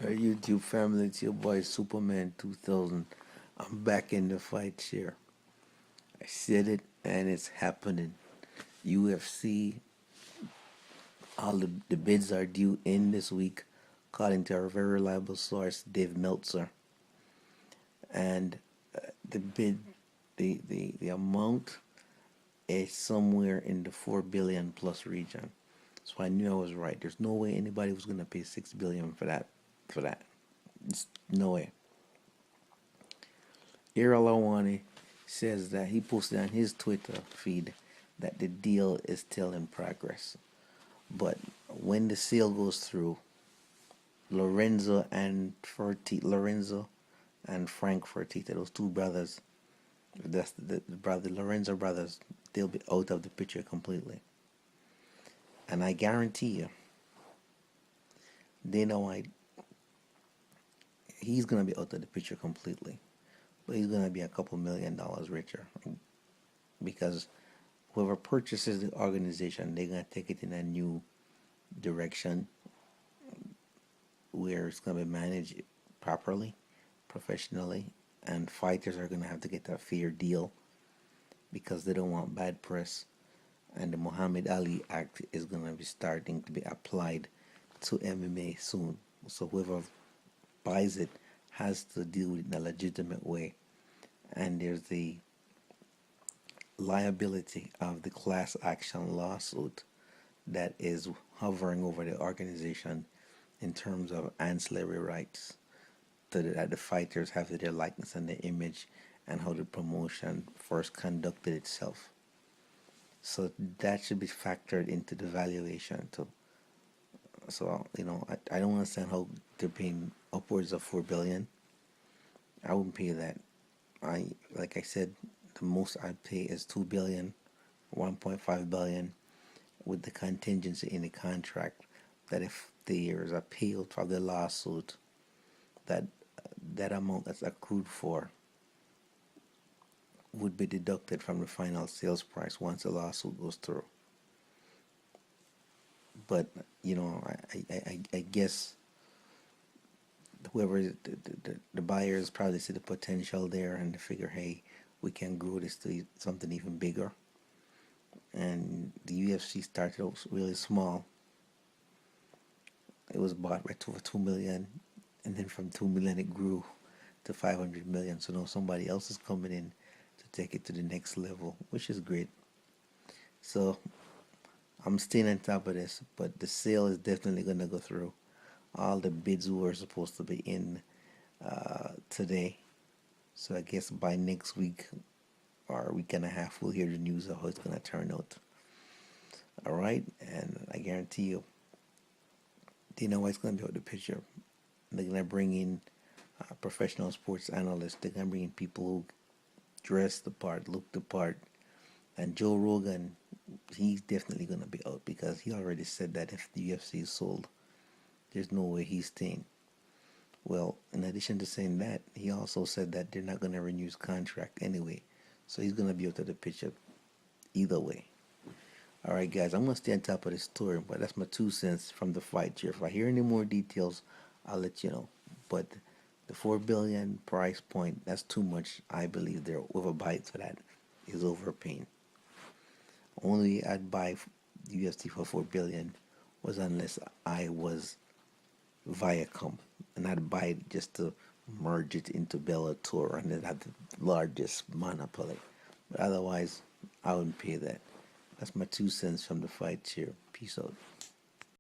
Hey YouTube family, it's your boy Superman 2000. I'm back in the fight chair. I said it and it's happening. UFC, all the bids are due in this week, according to our very reliable source, Dave Meltzer. And the bid, the amount is somewhere in the 4 billion plus region. So I knew I was right. There's no way anybody was going to pay 6 billion for that. It's no way. Iralawani says that he posted on his Twitter feed that the deal is still in progress. But when the sale goes through, Lorenzo and Frank Fertitta, those two brothers, that's the Lorenzo brothers, they'll be out of the picture completely. And I guarantee you, Dana White, he's gonna be out of the picture completely. But he's gonna be a couple $1,000,000 richer because whoever purchases the organization, they're gonna take it in a new direction where it's gonna be managed properly, professionally, and fighters are gonna have to get a fair deal because they don't want bad press. And the Muhammad Ali Act is gonna be starting to be applied to MMA soon. So whoever buys it has to deal with it in a legitimate way. And there's the liability of the class action lawsuit that is hovering over the organization in terms of ancillary rights that the fighters have to their likeness and their image and how the promotion first conducted itself. So that should be factored into the valuation too. So I don't understand how they're paying upwards of 4 billion. I wouldn't pay that. Like I said, the most I'd pay is 2 billion, 1.5 billion, with the contingency in the contract that if there is a payout for the lawsuit, that amount that's accrued for would be deducted from the final sales price once the lawsuit goes through. But I guess whoever the buyers probably see the potential there and they figure, hey, we can grow this to something even bigger. And the UFC started out really small. It was bought for 2 million, and then from 2 million it grew to 500 million. So now somebody else is coming in to take it to the next level, which is great. So I'm staying on top of this, but the sale is definitely going to go through. All the bids were supposed to be in today. So I guess by next week or a week and a half, we'll hear the news of how it's going to turn out. All right, and I guarantee you, Dana White's going to be out the picture. They're going to bring in professional sports analysts. They're going to bring in people who dress the part, look the part. And Joe Rogan, he's definitely going to be out because he already said that if the UFC is sold, there's no way he's staying. Well, in addition to saying that, he also said that they're not going to renew his contract anyway. So he's going to be out of the picture either way. All right, guys, I'm going to stay on top of this story, but that's my 2 cents from the fight here. If I hear any more details, I'll let you know. But the 4 billion price point, that's too much. I believe they're overbite for that. Is overpaying. Only I'd buy UFC for 4 billion was unless I was Viacom, and I'd buy it just to merge it into Bellator and then have the largest monopoly. But otherwise, I wouldn't pay that. That's my 2 cents from the fight here. Peace out.